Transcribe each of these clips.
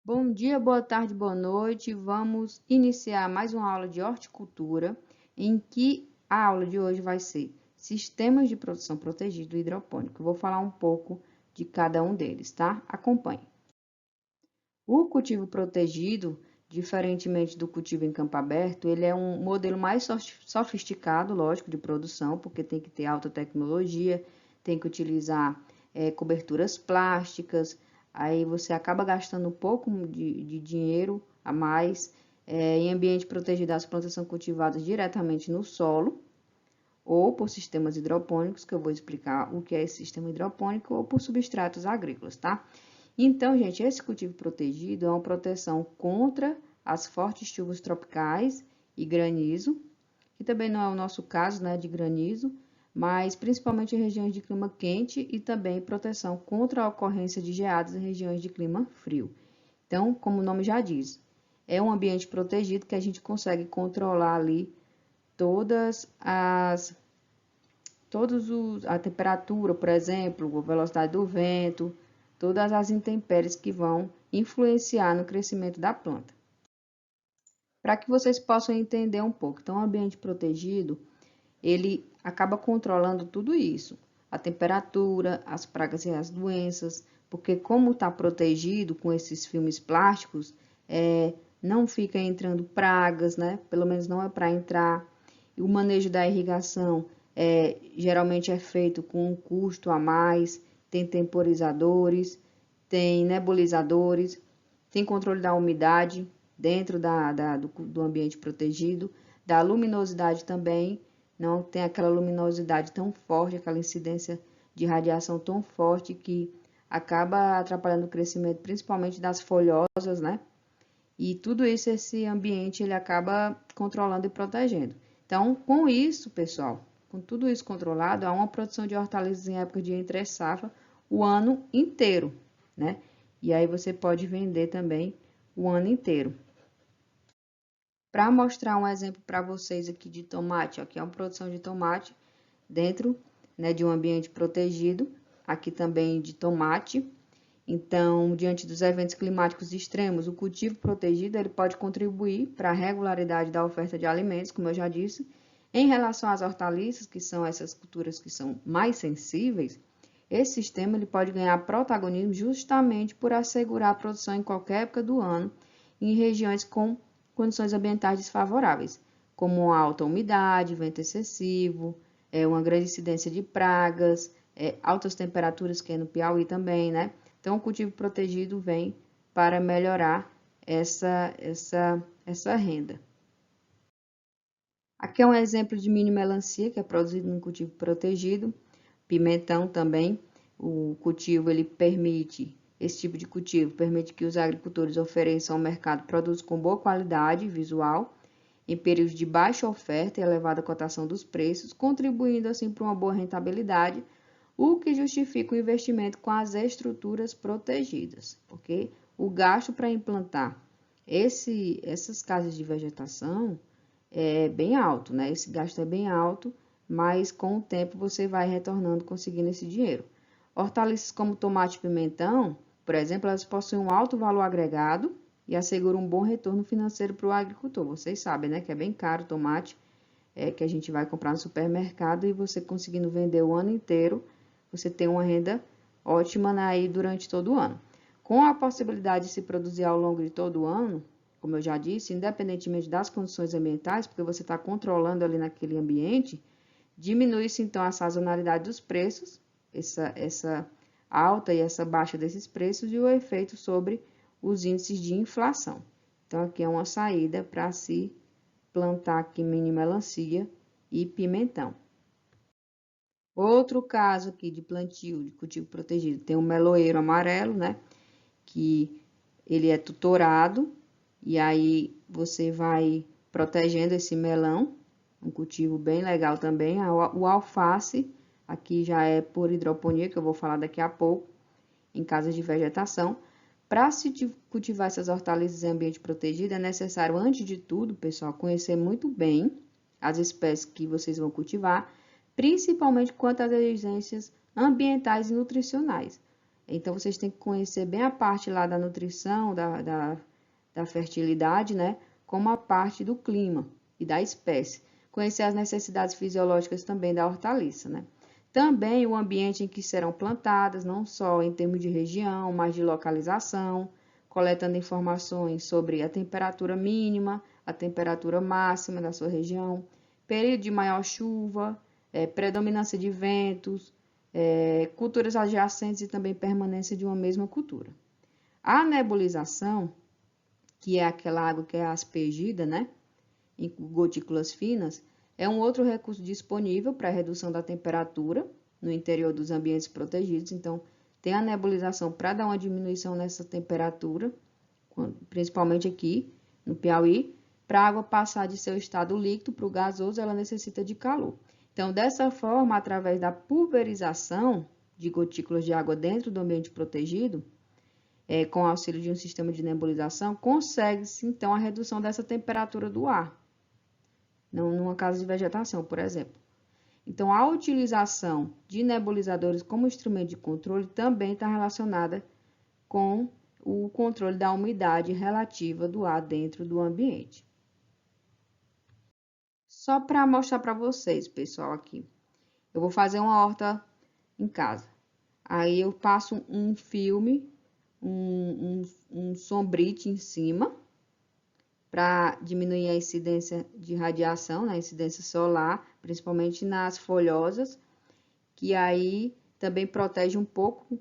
Bom dia, boa tarde, boa noite. Vamos iniciar mais uma aula de horticultura, em que a aula de hoje vai ser Sistemas de Produção Protegido Hidropônico. Eu vou falar um pouco de cada um deles, tá? Acompanhe. O cultivo protegido, diferentemente do cultivo em campo aberto, ele é um modelo mais sofisticado, lógico, de produção, porque tem que ter alta tecnologia, tem que utilizar coberturas plásticas, aí você acaba gastando um pouco de dinheiro a mais. Em ambiente protegido, as plantas são cultivadas diretamente no solo, ou por sistemas hidropônicos, que eu vou explicar o que é esse sistema hidropônico, ou por substratos agrícolas, tá? Então, gente, esse cultivo protegido é uma proteção contra as fortes chuvas tropicais e granizo, que também não é o nosso caso, né, de granizo, mas principalmente em regiões de clima quente e também proteção contra a ocorrência de geadas em regiões de clima frio. Então, como o nome já diz, é um ambiente protegido que a gente consegue controlar ali todas as a temperatura, por exemplo, a velocidade do vento, todas as intempéries que vão influenciar no crescimento da planta. Para que vocês possam entender um pouco, então, o ambiente protegido, ele acaba controlando tudo isso, a temperatura, as pragas e as doenças, porque como está protegido com esses filmes plásticos, não fica entrando pragas, né? Pelo menos não é para entrar. E o manejo da irrigação geralmente é feito com um custo a mais, tem temporizadores, tem nebulizadores, tem controle da umidade dentro do ambiente protegido, da luminosidade também, não tem aquela luminosidade tão forte, aquela incidência de radiação tão forte que acaba atrapalhando o crescimento, principalmente das folhosas, né? E tudo isso, esse ambiente, ele acaba controlando e protegendo. Então, com isso, pessoal, com tudo isso controlado, há uma produção de hortaliças em época de entre-safra o ano inteiro, né? E aí você pode vender também o ano inteiro. Para mostrar um exemplo para vocês aqui de tomate, aqui é uma produção de tomate dentro, né, de um ambiente protegido, aqui também de tomate. Então, diante dos eventos climáticos extremos, o cultivo protegido ele pode contribuir para a regularidade da oferta de alimentos, como eu já disse. Em relação às hortaliças, que são essas culturas que são mais sensíveis, esse sistema ele pode ganhar protagonismo justamente por assegurar a produção em qualquer época do ano, em regiões com condições ambientais desfavoráveis, como alta umidade, vento excessivo, uma grande incidência de pragas, altas temperaturas, que é no Piauí também, né? Então, o cultivo protegido vem para melhorar essa renda. Aqui é um exemplo de mini melancia, que é produzido num cultivo protegido. Pimentão também. O cultivo, ele permite, esse tipo de cultivo, permite que os agricultores ofereçam ao mercado produtos com boa qualidade visual, em períodos de baixa oferta e elevada cotação dos preços, contribuindo assim para uma boa rentabilidade, o que justifica o investimento com as estruturas protegidas, porque o gasto para implantar essas casas de vegetação é bem alto, né? Esse gasto é bem alto, mas com o tempo você vai retornando, conseguindo esse dinheiro. Hortaliças como tomate e pimentão, por exemplo, elas possuem um alto valor agregado e asseguram um bom retorno financeiro para o agricultor. Vocês sabem, né, que é bem caro o tomate, que a gente vai comprar no supermercado, e você conseguindo vender o ano inteiro, você tem uma renda ótima aí durante todo o ano. Com a possibilidade de se produzir ao longo de todo o ano, como eu já disse, independentemente das condições ambientais, porque você está controlando ali naquele ambiente, diminui-se então a sazonalidade dos preços, essa alta e essa baixa desses preços, e o efeito sobre os índices de inflação. Então, aqui é uma saída para se plantar aqui mini melancia e pimentão. Outro caso aqui de plantio de cultivo protegido, tem o meloeiro amarelo, né? Que ele é tutorado, e aí você vai protegendo esse melão, um cultivo bem legal também. O alface, aqui já é por hidroponia, que eu vou falar daqui a pouco, em casas de vegetação. Para se cultivar essas hortaliças em ambiente protegido, é necessário, antes de tudo, pessoal, conhecer muito bem as espécies que vocês vão cultivar, principalmente quanto às exigências ambientais e nutricionais. Então, vocês têm que conhecer bem a parte lá da nutrição, da fertilidade, né? Como a parte do clima e da espécie. Conhecer as necessidades fisiológicas também da hortaliça, né? Também o ambiente em que serão plantadas, não só em termos de região, mas de localização, coletando informações sobre a temperatura mínima, a temperatura máxima da sua região, período de maior chuva, predominância de ventos, culturas adjacentes e também permanência de uma mesma cultura. A nebulização, que é aquela água que é aspergida, né, em gotículas finas, é um outro recurso disponível para a redução da temperatura no interior dos ambientes protegidos. Então, tem a nebulização para dar uma diminuição nessa temperatura, principalmente aqui no Piauí. Para a água passar de seu estado líquido para o gasoso, ela necessita de calor. Então, dessa forma, através da pulverização de gotículas de água dentro do ambiente protegido, com auxílio de um sistema de nebulização, consegue-se, então, a redução dessa temperatura do ar, numa casa de vegetação, por exemplo. Então, a utilização de nebulizadores como instrumento de controle também está relacionada com o controle da umidade relativa do ar dentro do ambiente. Só para mostrar para vocês, pessoal, aqui. Eu vou fazer uma horta em casa. Aí eu passo um filme, um sombrite em cima, para diminuir a incidência de radiação, né, a incidência solar, principalmente nas folhosas, que aí também protege um pouco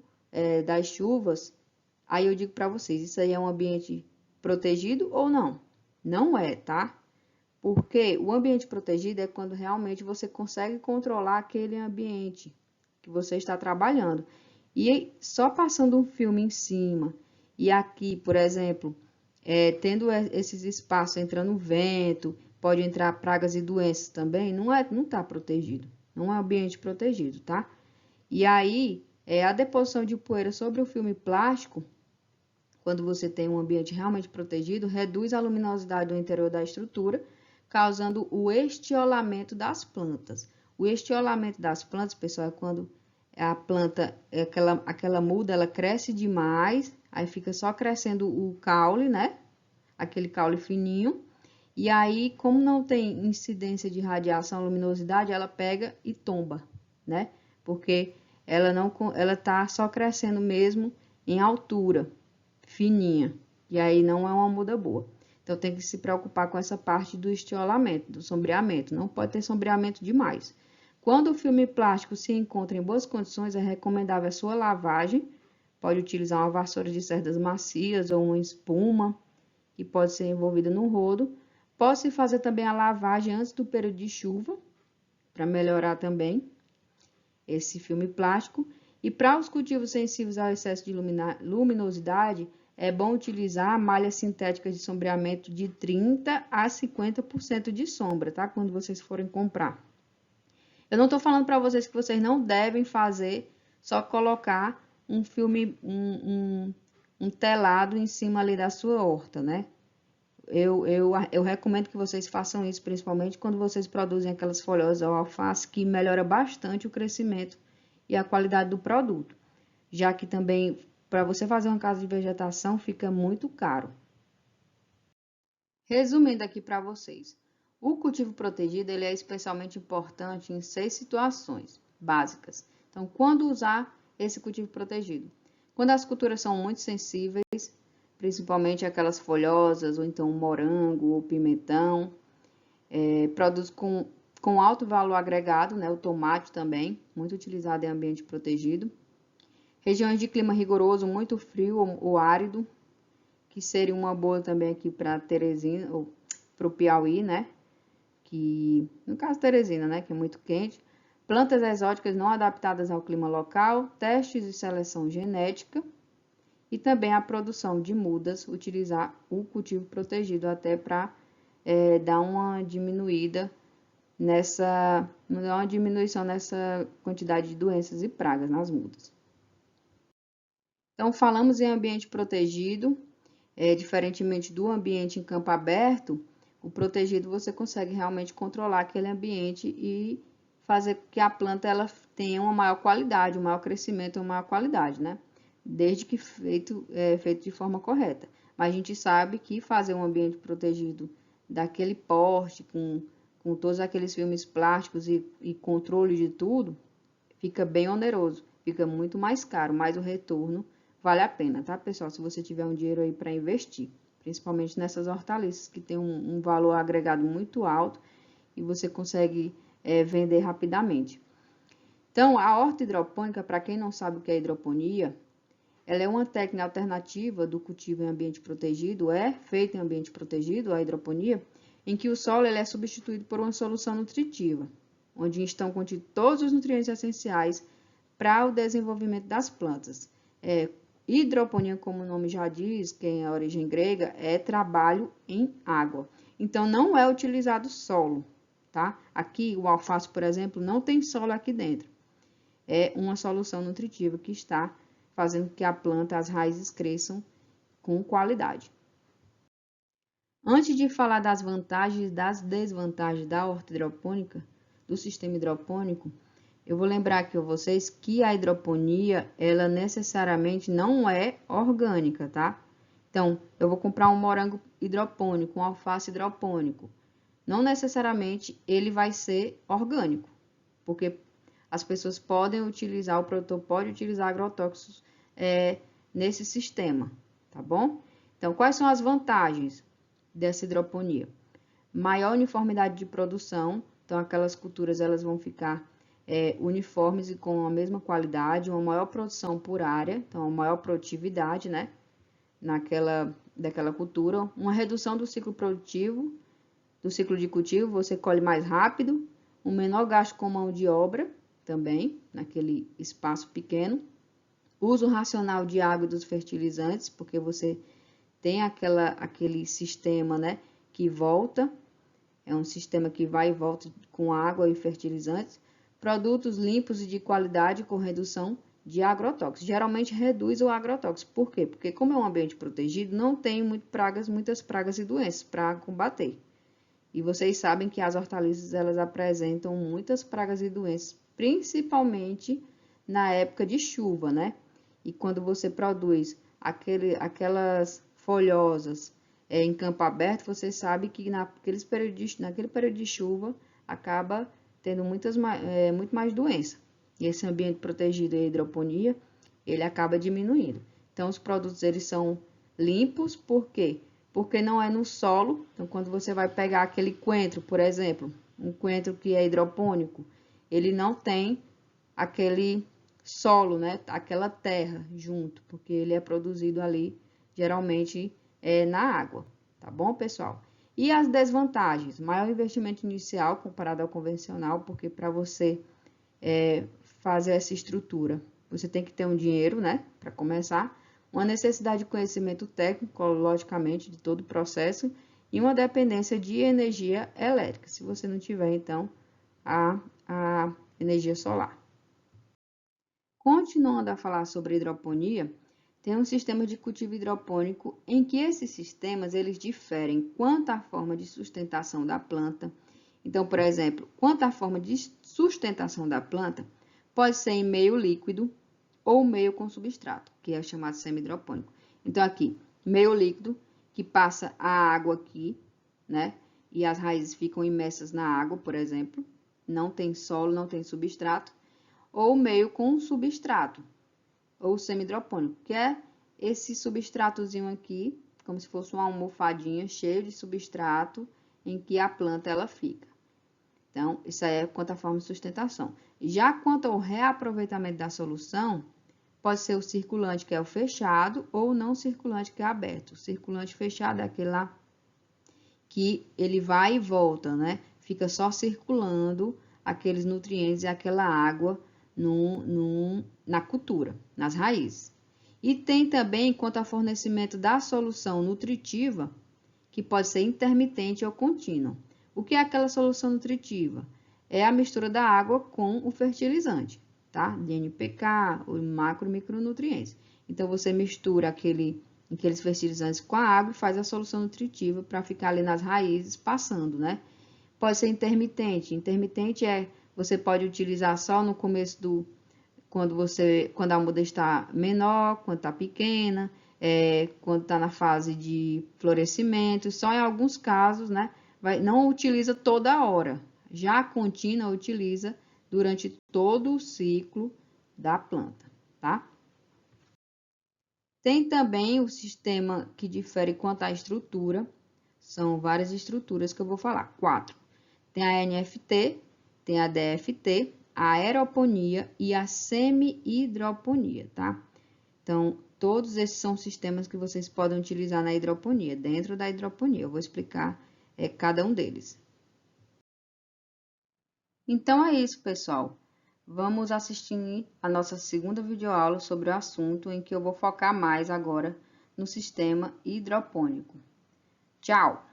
das chuvas. Aí eu digo para vocês, isso aí é um ambiente protegido ou não? Não é, tá? Porque o ambiente protegido é quando realmente você consegue controlar aquele ambiente que você está trabalhando. E só passando um filme em cima, e aqui, por exemplo, tendo esses espaços entrando vento, pode entrar pragas e doenças também, não está protegido. Não é ambiente protegido, tá? E aí, a deposição de poeira sobre o filme plástico, quando você tem um ambiente realmente protegido, reduz a luminosidade do interior da estrutura, causando o estiolamento das plantas. O estiolamento das plantas, pessoal, é quando a planta, aquela muda, ela cresce demais, aí fica só crescendo o caule, né? Aquele caule fininho. E aí, como não tem incidência de radiação, luminosidade, ela pega e tomba, né? Porque ela tá só crescendo mesmo em altura, fininha. E aí não é uma muda boa. Então, tem que se preocupar com essa parte do estiolamento, do sombreamento. Não pode ter sombreamento demais. Quando o filme plástico se encontra em boas condições, é recomendável a sua lavagem. Pode utilizar uma vassoura de cerdas macias ou uma espuma, que pode ser envolvida no rodo. Pode-se fazer também a lavagem antes do período de chuva, para melhorar também esse filme plástico. E para os cultivos sensíveis ao excesso de luminosidade, é bom utilizar malhas sintéticas de sombreamento de 30% a 50% de sombra, tá? Quando vocês forem comprar. Eu não estou falando para vocês que vocês não devem fazer, só colocar um filme, um telado em cima ali da sua horta, né? Eu recomendo que vocês façam isso, principalmente quando vocês produzem aquelas folhosas ou alface, que melhora bastante o crescimento e a qualidade do produto. Já que também, para você fazer uma casa de vegetação, fica muito caro. Resumindo aqui para vocês, o cultivo protegido ele é especialmente importante em 6 situações básicas. Então, quando usar esse cultivo protegido? Quando as culturas são muito sensíveis, principalmente aquelas folhosas, ou então morango ou pimentão, produtos com alto valor agregado, né? O tomate também, muito utilizado em ambiente protegido. Regiões de clima rigoroso, muito frio ou árido, que seria uma boa também aqui para Teresina, ou para o Piauí, né? Que, no caso Teresina, né? Que é muito quente. Plantas exóticas não adaptadas ao clima local, testes de seleção genética e também a produção de mudas, utilizar o cultivo protegido até para dar uma diminuída dar uma diminuição nessa quantidade de doenças e pragas nas mudas. Então, falamos em ambiente protegido, diferentemente do ambiente em campo aberto, o protegido você consegue realmente controlar aquele ambiente e fazer que a planta ela tenha uma maior qualidade, um maior crescimento e uma maior qualidade, né? desde que feito de forma correta. Mas a gente sabe que fazer um ambiente protegido daquele porte, com todos aqueles filmes plásticos e controle de tudo, fica bem oneroso, fica muito mais caro, mas o retorno vale a pena, tá, pessoal? Se você tiver um dinheiro aí para investir, principalmente nessas hortaliças que tem um valor agregado muito alto e você consegue vender rapidamente. Então, a horta hidropônica, para quem não sabe o que é hidroponia, ela é uma técnica alternativa do cultivo em ambiente protegido, feita em ambiente protegido, a hidroponia, em que o solo ele é substituído por uma solução nutritiva, onde estão contidos todos os nutrientes essenciais para o desenvolvimento das plantas. Hidroponia, como o nome já diz, que é a origem grega, é trabalho em água. Então, não é utilizado solo, tá? Aqui, o alface, por exemplo, não tem solo aqui dentro. É uma solução nutritiva que está fazendo que a planta, as raízes cresçam com qualidade. Antes de falar das vantagens e das desvantagens da horta hidropônica, do sistema hidropônico, eu vou lembrar aqui a vocês que a hidroponia, ela necessariamente não é orgânica, tá? Então, eu vou comprar um morango hidropônico, um alface hidropônico. Não necessariamente ele vai ser orgânico, porque as pessoas podem utilizar, o produtor pode utilizar agrotóxicos nesse sistema, tá bom? Então, quais são as vantagens dessa hidroponia? Maior uniformidade de produção, então aquelas culturas elas vão ficar uniformes e com a mesma qualidade, uma maior produção por área, então uma maior produtividade, né? Daquela cultura, uma redução do ciclo produtivo, do ciclo de cultivo, você colhe mais rápido, um menor gasto com mão de obra, também, naquele espaço pequeno. Uso racional de água e dos fertilizantes, porque você tem aquele sistema, né, que volta. É um sistema que vai e volta com água e fertilizantes. Produtos limpos e de qualidade com redução de agrotóxicos. Geralmente reduz o agrotóxico. Por quê? Porque como é um ambiente protegido, não tem muitas pragas e doenças para combater. E vocês sabem que as hortaliças elas apresentam muitas pragas e doenças, principalmente na época de chuva, né? E quando você produz aquelas folhosas em campo aberto, você sabe que naquele período de chuva acaba tendo muito mais doença. E esse ambiente protegido e hidroponia, ele acaba diminuindo. Então, os produtos eles são limpos, por quê? Porque não é no solo. Então, quando você vai pegar aquele coentro, por exemplo, um coentro que é hidropônico, ele não tem aquele solo, né? Aquela terra junto, porque ele é produzido ali, geralmente, na água. Tá bom, pessoal? E as desvantagens? Maior investimento inicial comparado ao convencional, porque para você fazer essa estrutura, você tem que ter um dinheiro, né? Para começar. Uma necessidade de conhecimento técnico, logicamente, de todo o processo, e uma dependência de energia elétrica, se você não tiver, então, a energia solar. Continuando a falar sobre hidroponia, tem um sistema de cultivo hidropônico em que esses sistemas eles diferem quanto à forma de sustentação da planta. Então, por exemplo, quanto à forma de sustentação da planta, pode ser em meio líquido ou meio com substrato, que é chamado semi-hidropônico. Então, aqui, meio líquido, que passa a água aqui, né? E as raízes ficam imersas na água, por exemplo. Não tem solo, não tem substrato. Ou meio com substrato, ou semi-hidropônico, que é esse substratozinho aqui, como se fosse uma almofadinha cheia de substrato, em que a planta ela fica. Então, isso aí é quanto à forma de sustentação. Já quanto ao reaproveitamento da solução, pode ser o circulante, que é o fechado, ou o não circulante, que é aberto. O circulante fechado é aquele lá que ele vai e volta, né? Fica só circulando aqueles nutrientes e aquela água na cultura, nas raízes. E tem também quanto ao fornecimento da solução nutritiva, que pode ser intermitente ou contínua. O que é aquela solução nutritiva? É a mistura da água com o fertilizante, tá? De NPK, o macro e micronutrientes. Então, você mistura aqueles fertilizantes com a água e faz a solução nutritiva para ficar ali nas raízes passando, né? Pode ser intermitente. Intermitente você pode utilizar só no começo quando a muda está menor, quando está pequena, quando está na fase de florescimento. Só em alguns casos, né, não utiliza toda hora. Já a contínua utiliza durante todo o ciclo da planta, tá? Tem também o sistema que difere quanto à estrutura. São várias estruturas que eu vou falar. 4. Tem a NFT, tem a DFT, a aeroponia e a semi-hidroponia, tá? Então, todos esses são sistemas que vocês podem utilizar na hidroponia, dentro da hidroponia. Eu vou explicar cada um deles. Então, é isso, pessoal. Vamos assistir a nossa segunda videoaula sobre o assunto, em que eu vou focar mais agora no sistema hidropônico. Tchau!